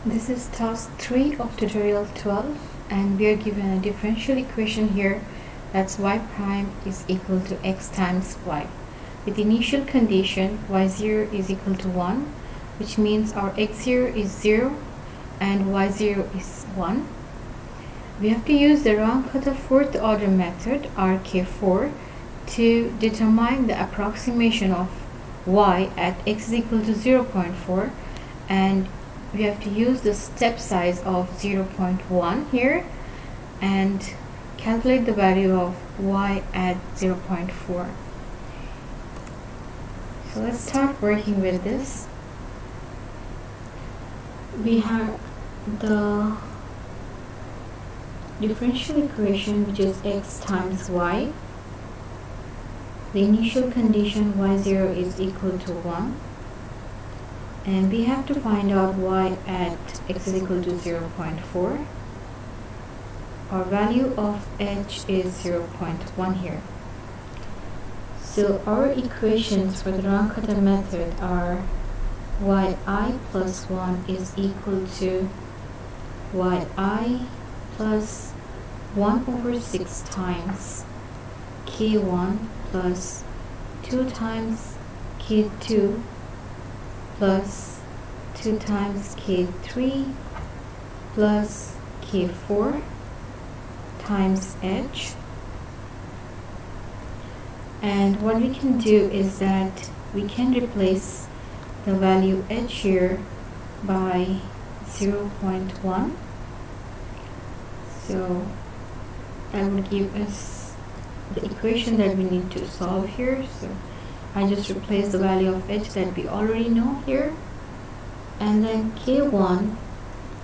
This is task 3 of tutorial 12, and we are given a differential equation here that's y prime is equal to x times y. With the initial condition y0 is equal to 1, which means our x0 is 0 and y0 is 1. We have to use the Runge-Kutta fourth order method RK4 to determine the approximation of y at x is equal to 0.4, and we have to use the step size of 0.1 here and calculate the value of y at 0.4. So let's start working with this. We have the differential equation, which is x times y. The initial condition y0 is equal to 1. And we have to find out y at x is equal to 0.4. Our value of h is 0.1 here. So our equations for the Runge-Kutta method are yi plus 1 is equal to yi plus 1 over 6 times k1 plus 2 times k2 plus 2 times k3 plus k4 times h. And what we can do is that we can replace the value h here by 0.1. So that will give us the equation that we need to solve here. So I just replace the value of h that we already know here, and then k1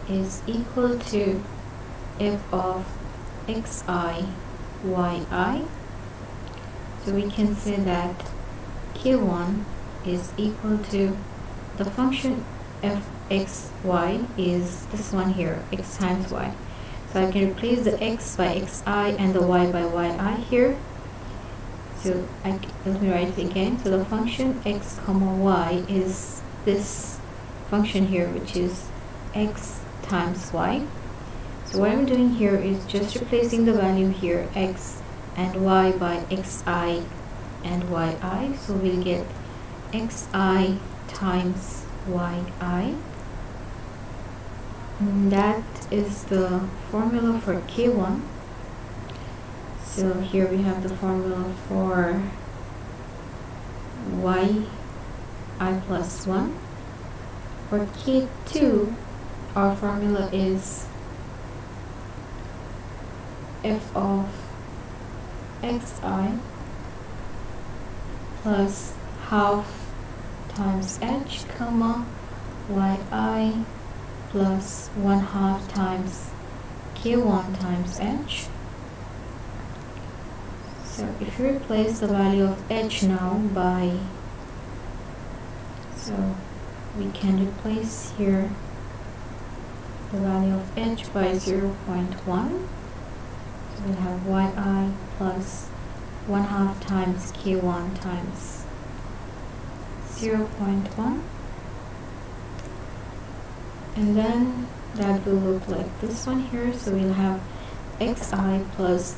is equal to f of xi yi. So we can say that k1 is equal to the function f x y is this one here, x times y. So I can replace the x by xi and the y by yi here. So let me write it again. So the function x comma y is this function here, which is x times y. So what I'm doing here is just replacing the value here, x and y, by xi and yi. So we'll get xi times yi. And that is the formula for k1. So here we have the formula for yi plus 1. For k2, our formula is f of xi plus half times h comma yi plus 1/2 times k1 times h. So if you replace the value of h now by, so we can replace here the value of h by 0.1. So we have yi plus 1/2 times k1 times 0.1. And then that will look like this one here. So we'll have xi plus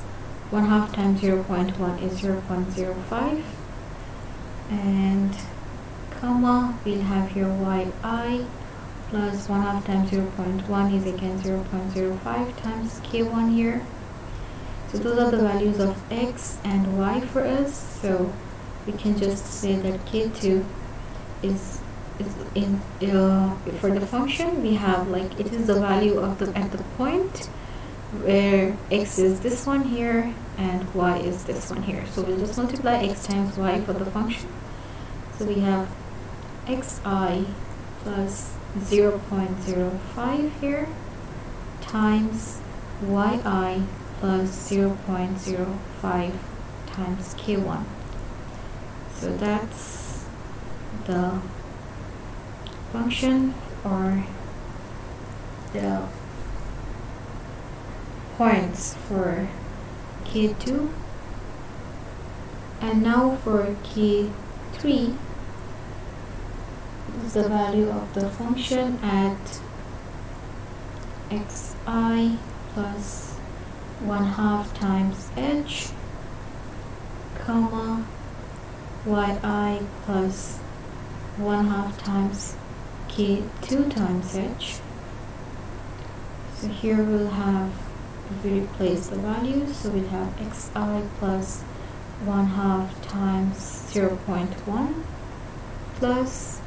1/2 times 0.1 is 0.05, and comma, we'll have here yi plus 1/2 times 0.1 is again 0.05 times k1 here. So those are the values of x and y for us. So we can just say that k2 is in for the function we have, like, it is the value of the at the point where x is this one here and y is this one here. So we'll just multiply x times y for the function. So we have xi plus 0.05 here times yi plus 0.05 times k1. So that's the function, or the points for k2. And now for k3, is the value of the function at xi plus 1/2 times h, comma, yi plus 1/2 times k2 times h. So here we'll have, if we replace the values, so we'll have xi plus 1/2 times 0.1 plus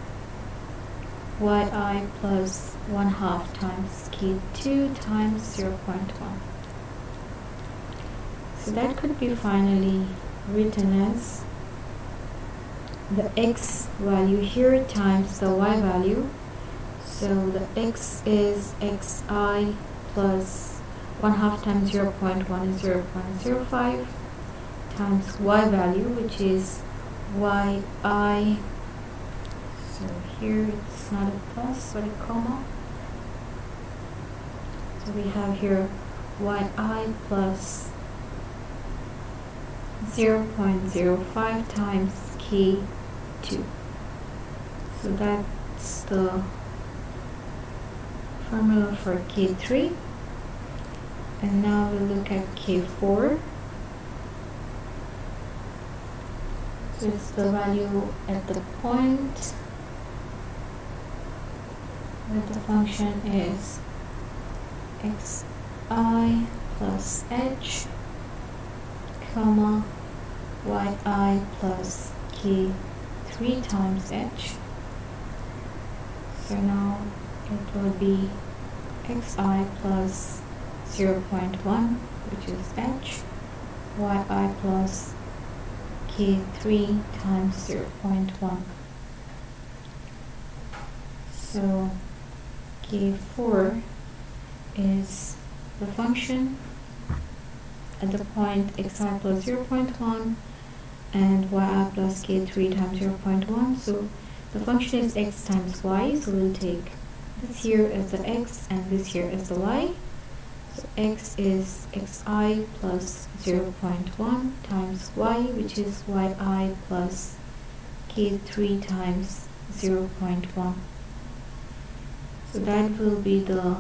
yi plus 1/2 times k2 times 0.1. So that could be finally written as the x value here times the y value. So the x is xi plus 1/2 times 0.1 is 0.05 times y value, which is yi. So here it's not a plus but a comma. So we have here yi plus 0.05 times k2. So that's the formula for k3. And now we look at k4. So it's the value at the point where the function is xi plus h, comma, yi plus k3 times h. So now it will be xi plus 0.1, which is h, yi plus k3 times 0.1. So k4 is the function at the point xi plus 0.1 and yi plus k3 times 0.1. So the function is x times y, so we'll take this here as the x and this here as the y. So x is xi plus 0.1 times y, which is yi plus k3 times 0.1. So that will be the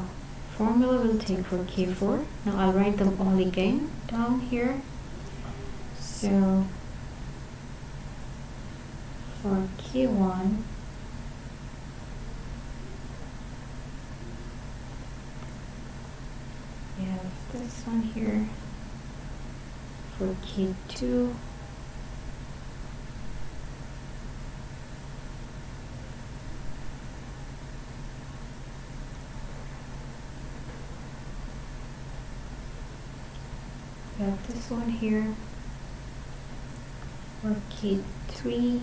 formula we'll take for k4. Now I'll write them all again down here. So for k1, we have this one here. For k2, we have this one here. For k3,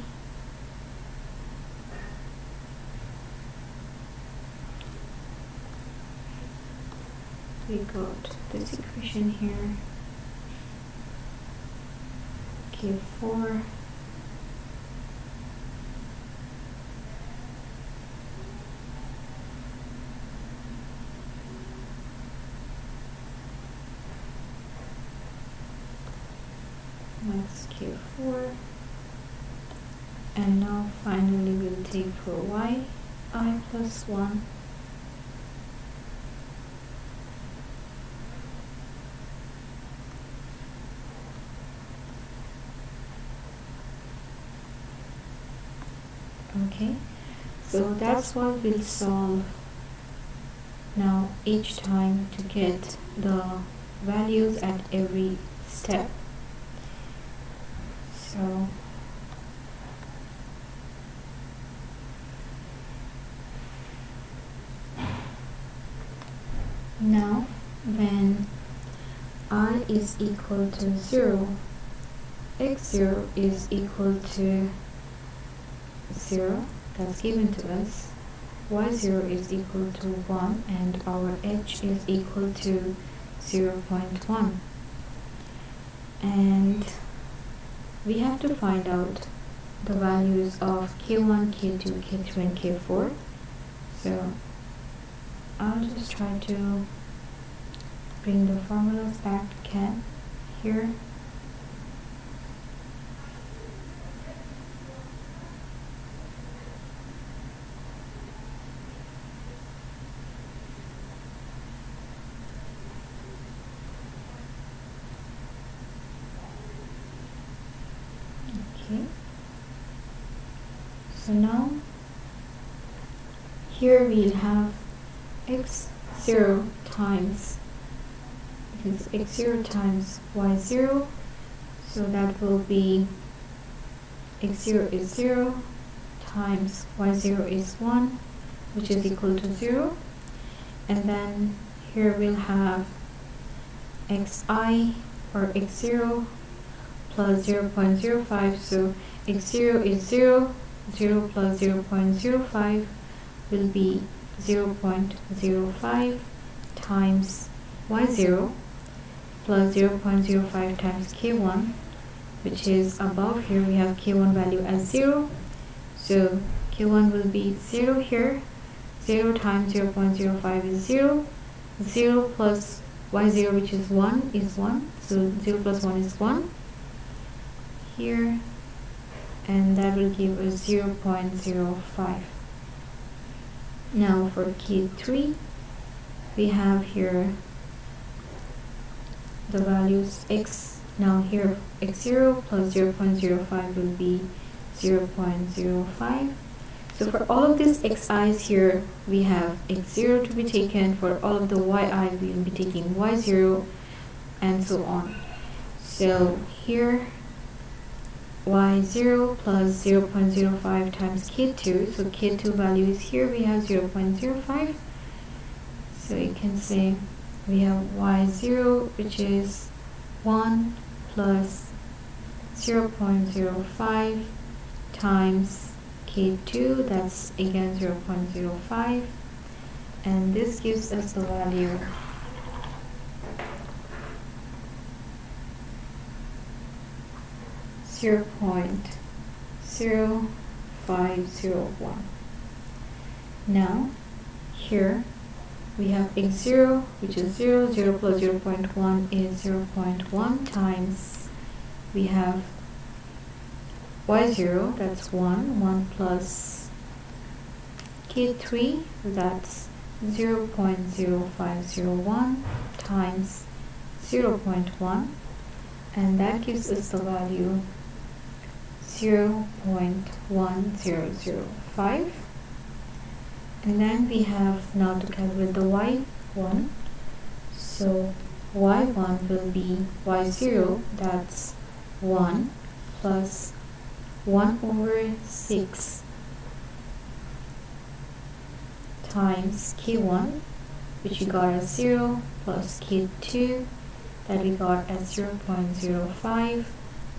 we got this equation here. K4, that's K4, and now finally we'll take for y, I plus 1. Okay, so that's what we'll solve now each time to get the values at every step. So now when I is equal to 0, x0 is equal to 0, that's given to us, y0 is equal to 1, and our h is equal to 0.1. And we have to find out the values of k1, k2, k3, and k4. So I'll just try to bring the formulas back again here. So now here we'll have x0 times, because x0 times y0, so that will be x0 is 0 times y0 is 1, which is equal to 0. And then here we'll have xi, or x0 plus 0.05, so x0 is 0, 0 plus 0.05 will be 0.05 times y0 plus 0.05 times k1, which is above. Here we have k1 value as 0, so k1 will be 0 here. 0 times 0.05 is 0, 0 plus y0, which is 1, is 1, so 0 plus 1 is 1 here, and that will give us 0.05. Now for k3, we have here the values x. Now here x0 plus 0.05 will be 0.05. So for all of these xi's here, we have x0 to be taken. For all of the yi, we will be taking y0, and so on. So here y0 plus 0.05 times k2, so k2 value is here, we have 0.05, so you can say we have y0, which is 1 plus 0.05 times k2, that's again 0.05, and this gives us the value 0.0501. Now here we have x0, which is 0, 0 plus 0.1 is 0.1 times, we have y0, that's 1, 1 plus k3, that's 0.0501 times 0.1, and that gives us the value 0.1005. And then we have now to calculate the y1. So y1 will be y0, that's 1 plus 1 over 6 times k1, which we got as 0, plus k2, that we got as 0.05,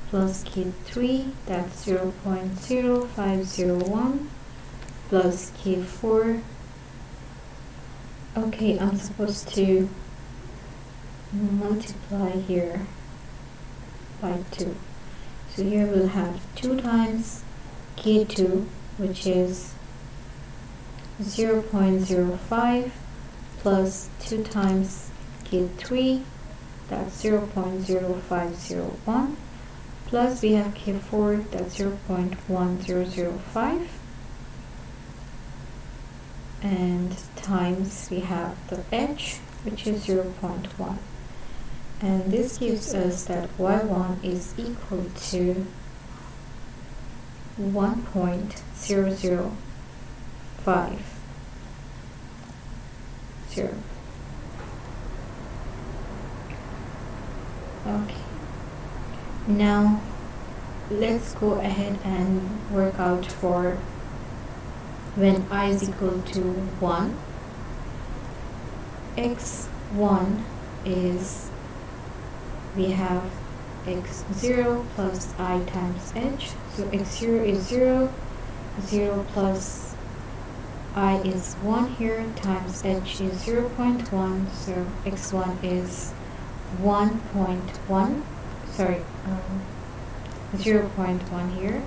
plus k3, that's 0.0501, plus k4. Okay, I'm supposed to multiply here by 2. So here we'll have 2 times k2, which is 0.05, plus 2 times k3, that's 0.0501, plus we have k4, that's 0.1005, and times we have the h, which is 0.1, and this gives us that y1 is equal to 1.0050. Okay, now let's go ahead and work out for when I is equal to 1. x1 is, we have x0 plus I times h, so x0 is 0, 0 plus I is 1 here, times h is 0.1, so x1 is 1.1, sorry, 0.1 here.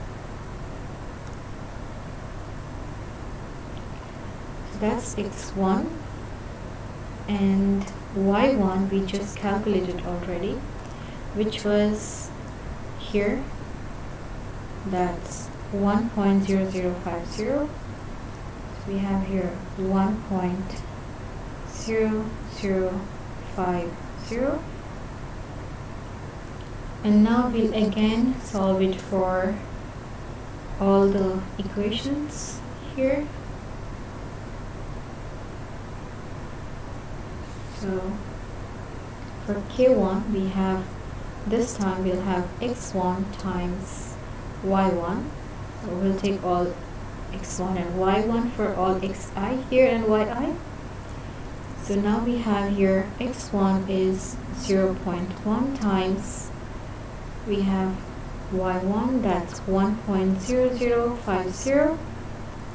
So that's x1, and y1 we just calculated already, which was here, that's 1.0050. So we have here 1.0050, and now we'll again solve it for all the equations here. So for K1 we have, this time we'll have x1 times y1. So we'll take all x1 and y1 for all xi here and yi. So now we have here x1 is 0.1 times, we have y1, that's 1.0050,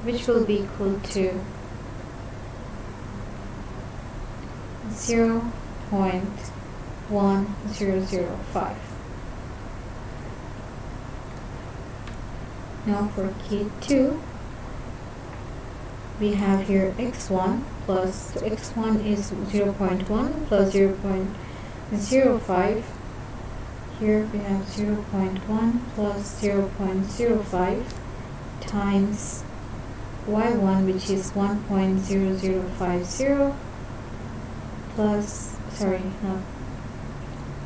which will be equal to 0.1005. Now for K2, we have here x1 plus, so x1 is 0.1 plus 0.05. Here we have 0.1 plus 0.05 times y1, which is 1.0050 plus, sorry, no,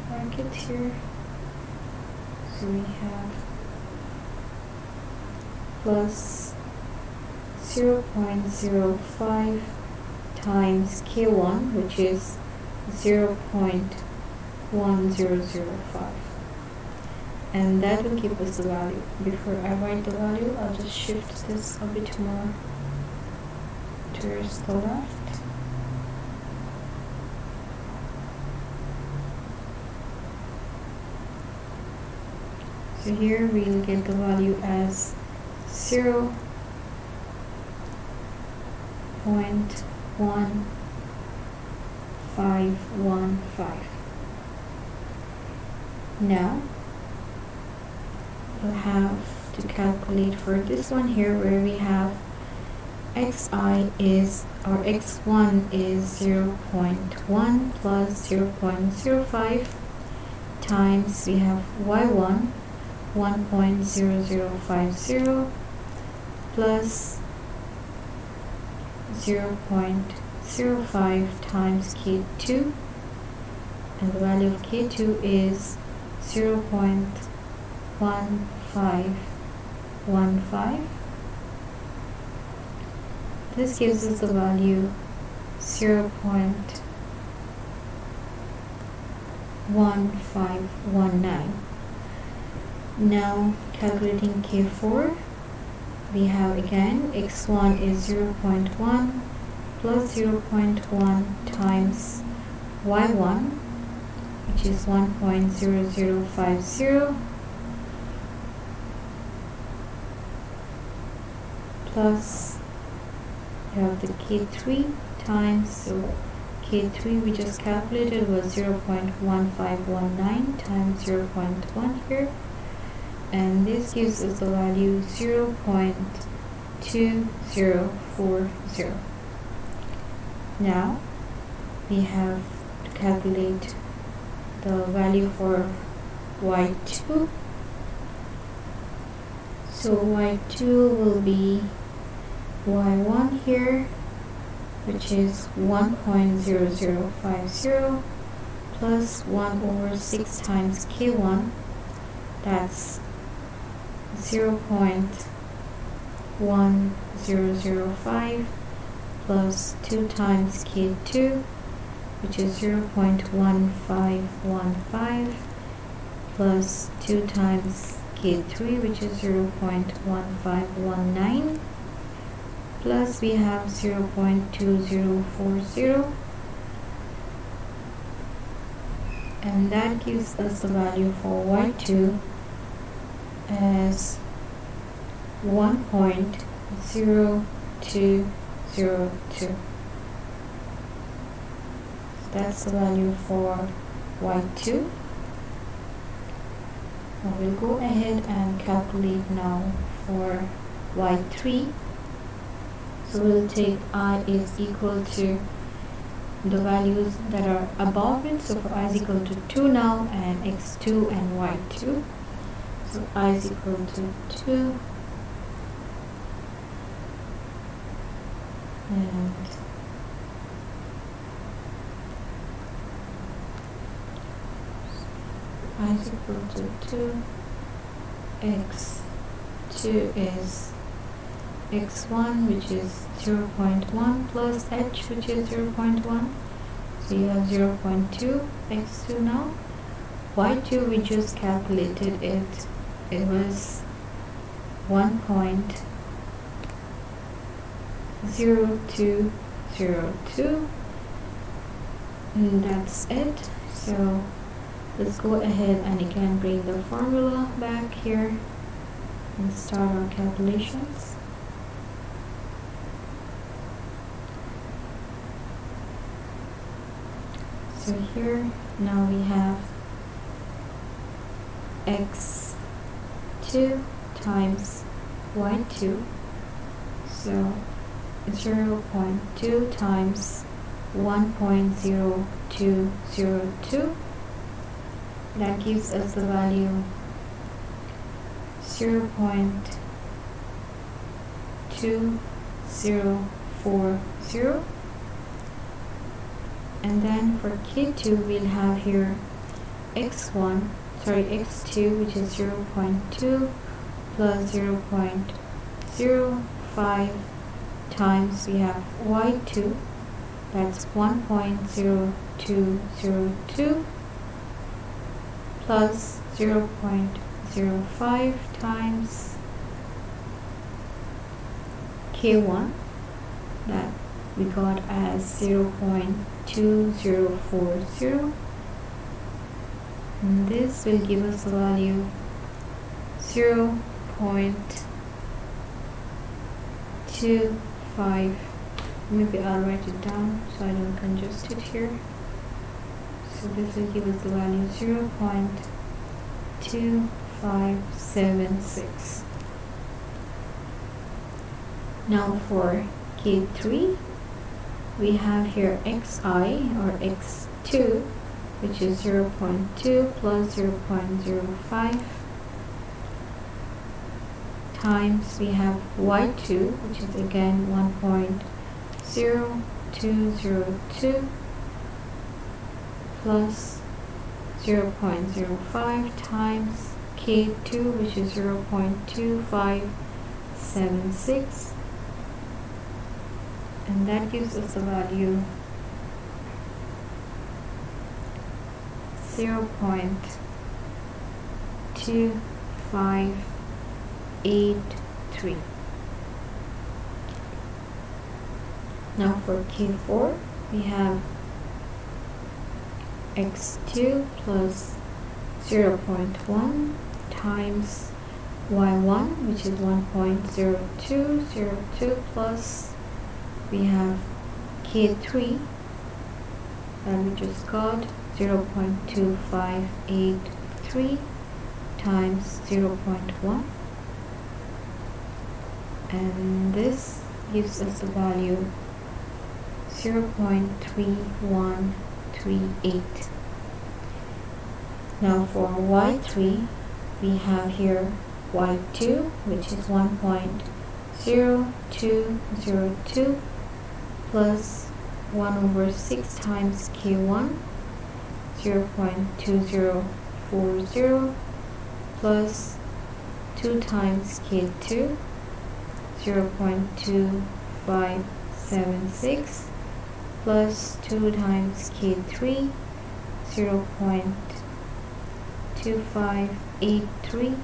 mark it here. So we have plus 0.05 times K1, which is 0.1005, and that will give us the value. Before I write the value, I'll just shift this a bit more towards the left. So here we'll get the value as 0.1515. Now we'll have to calculate for this one here, where we have xi is, or x1 is 0.1 plus 0.05 times, we have y1 1.0050 plus 0.05 times K2, and the value of K2 is 0.1515. This gives us the value 0.1519. Now calculating K4, we have again x1 is 0.1 plus 0.1 times y1, which is 1.0050 plus, we have the K3 times, so K3 we just calculated was 0.1519 times 0.1 here, and this gives us the value 0.2040. Now we have to calculate the value for y2. So y2 will be y1 here, which is 1.0050 plus 1/6 times K1, that's 0.1005 plus 2 times K2, which is 0.1515 plus 2 times K3, which is 0.1519, plus we have 0.2040, and that gives us the value for y2 as 1.0202. That's the value for y2. Now we'll go ahead and calculate now for y3. So we'll take I is equal to the values that are above it. So for I is equal to 2 now, and x2 and y2. So I is equal to 2 and I is equal to 2, x2 2 is x1, which is 0.1, plus h, which is 0.1. So you have 0.2 x2 now. y2, we just calculated it. It was 1.0202, and that's it. So let's go ahead and again bring the formula back here and start our calculations. So here now we have x2 times y2, so 0.2 times 1.0202, that gives us the value 0.2040. And then for K2 we'll have here x2, which is 0.2 plus 0.05 times we have y2, that's 1.0202 plus 0.05 times K1, that we got as 0.2040, and this will give us the value 0.25. Maybe I'll write it down so I don't congest it here. So this will give us the value 0.2576. Now for K3, we have here xi, or x2, which is 0.2 plus 0.05 times we have y2, which is again 1.0202 plus 0.05 times K2, which is 0.2576, and that gives us a value 0.2583. Now for K4, we have x2 plus 0.1 times y1, which is 1.0202 plus we have K3 that we just got 0.2583 times 0.1, and this gives us the value 0.3138. Now for y3, we have here y2, which is 1.0202 plus 1 over 6 times K1, 0.2040 plus 2 times K2, 0.2576 plus 2 times K3, 0.2583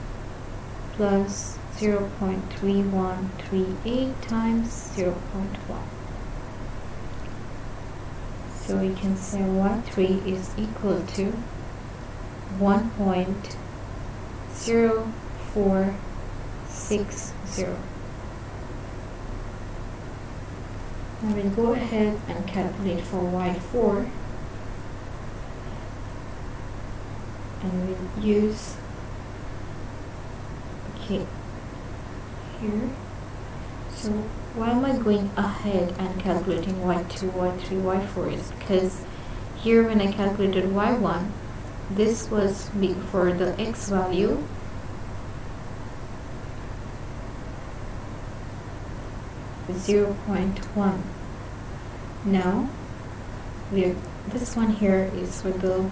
plus 0.3138 times 0.1. So we can say y3 is equal to 1.0460. Now we'll go ahead and calculate for y4, and we'll use here. So why am I going ahead and calculating y2, y3, y4 is because here when I calculated y1, this was for the x value, is 0.1. Now this one here is for the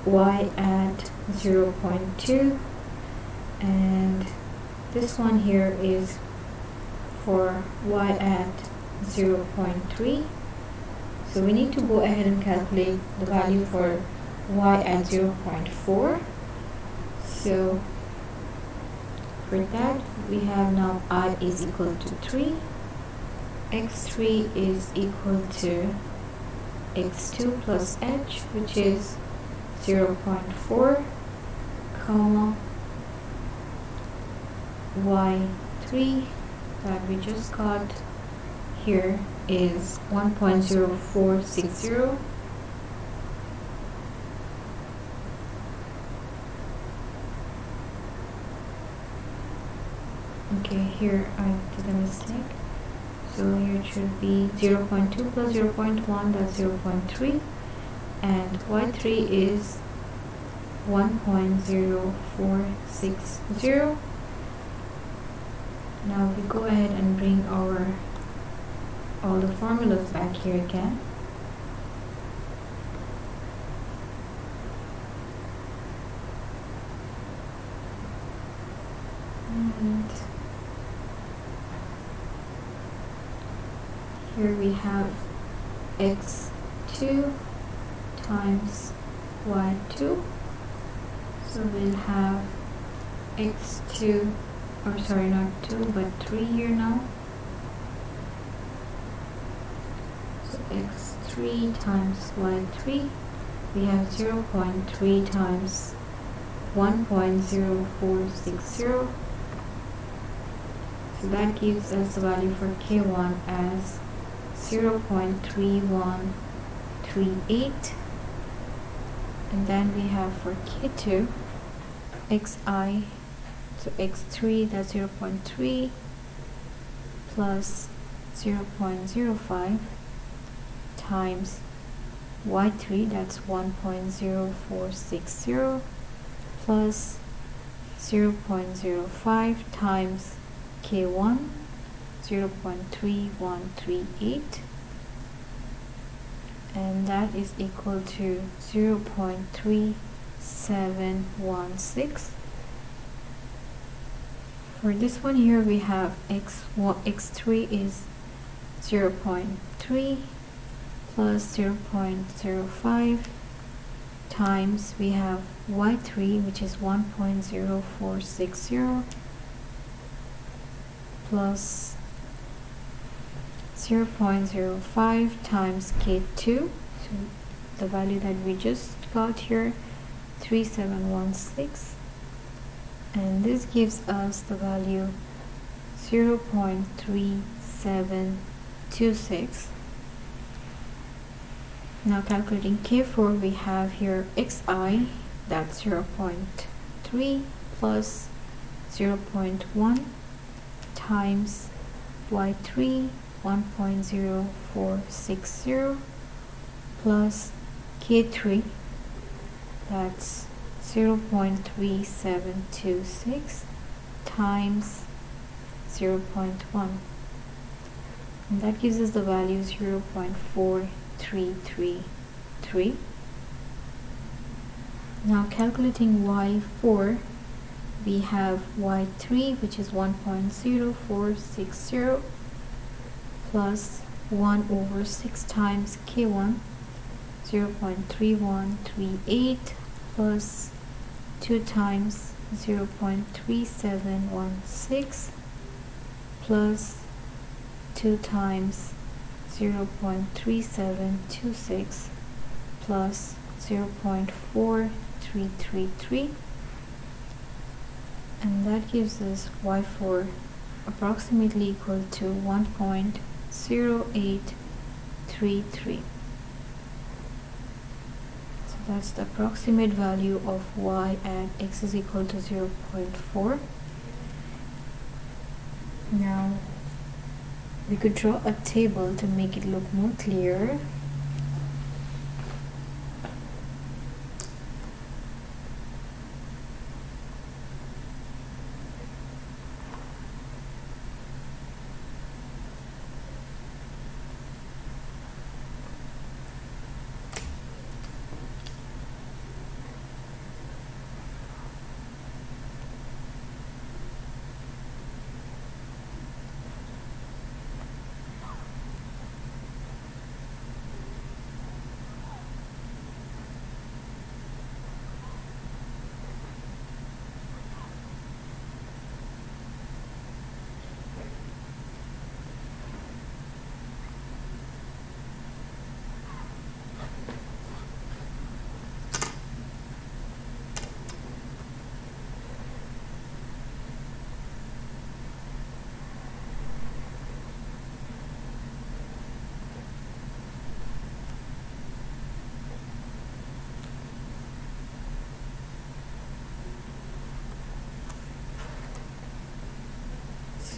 y at 0.2, and this one here is for y at 0.3. So we need to go ahead and calculate the value for y at 0.4. So for that, we have now I is equal to 3, x3 is equal to x2 plus h, which is 0.4, comma y3 that we just got here is 1.0460. Okay, here I did a mistake. So here it should be 0.2 plus 0.1, that's 0.3, and y3 is 1.0460. Now we go ahead and bring all the formulas back here again. And here we have x2 times y2. So we'll have x2, or sorry, not 2 but 3 here now. So x3 times y3, we have 0.3 times 1.0460. So that gives us the value for K1 as 0.3138. And then we have for K2 xi, so x3 that's 0.3 plus 0.05 times y3 that's 1.0460 plus 0.05 times K1 0.3138, and that is equal to 0.3716. For this one here we have x3 is 0.3 plus 0.05 times we have y3 which is 1.0460 plus 0.05 times K2, so the value that we just got here, 3716, and this gives us the value 0.3726. Now calculating K4, we have here xi, that's 0.3 plus 0.1 times y3 1.0460 plus K3, that's 0.3726 times 0.1, and that gives us the value 0.4333. Now calculating y4, we have y3 which is 1.0460 plus 1 over 6 times K1 0.3138 plus 2 times 0.3716 plus 2 times 0.3726 plus 0.4333, and that gives us y4 approximately equal to 1.0833. So that's the approximate value of y at x is equal to 0.4. Now we could draw a table to make it look more clear.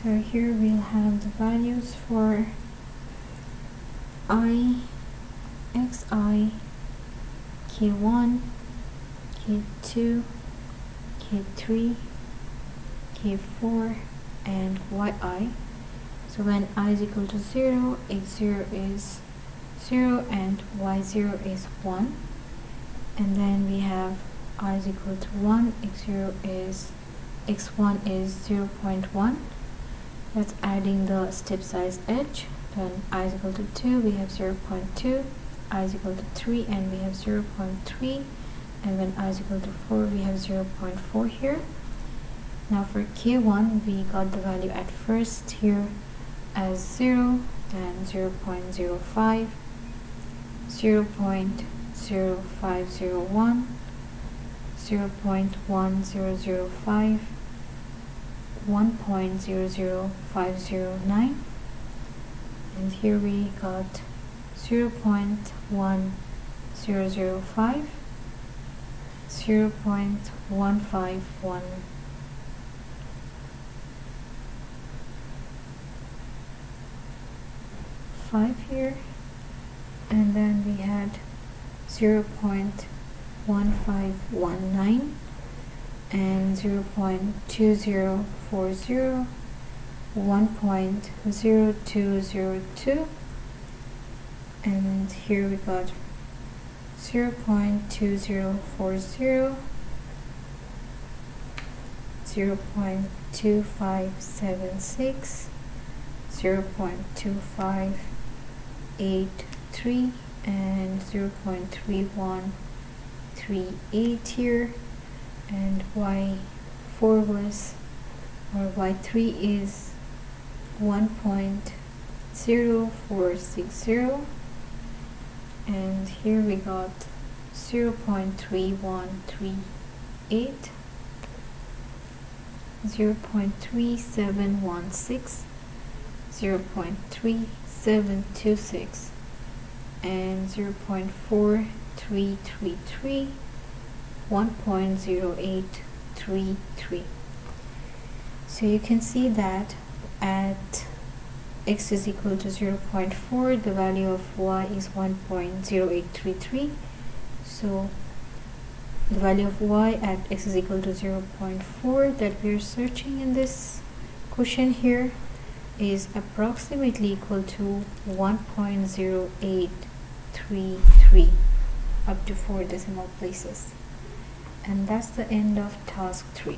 So here we'll have the values for I, xi, k1, k2, k3, k4, and yi. So when I is equal to 0, x0 is 0 and y0 is 1. And then we have I is equal to 1, x1 is 0.1. That's adding the step size edge. Then I is equal to 2, we have 0.2, I is equal to 3, and we have 0.3, and when I is equal to 4, we have 0.4 here. Now for k1, we got the value at first here as 0, then 0.05, 0.0501, 0.1005, 1.00509, and here we got 0.1005, 0.1515 here, and then we had 0.1519 and 0.2040, 1.0202, and here we got 0.2040, 0.2576, 0.2583, and 0.3138 here, and y4 was, or y3 is 1.0460, and here we got 0.3138, 0.3716, 0.3726, and 0.4333, 1.0833. So you can see that at x is equal to 0.4, the value of y is 1.0833. So the value of y at x is equal to 0.4 that we are searching in this question here is approximately equal to 1.0833 up to 4 decimal places. And that's the end of task 3.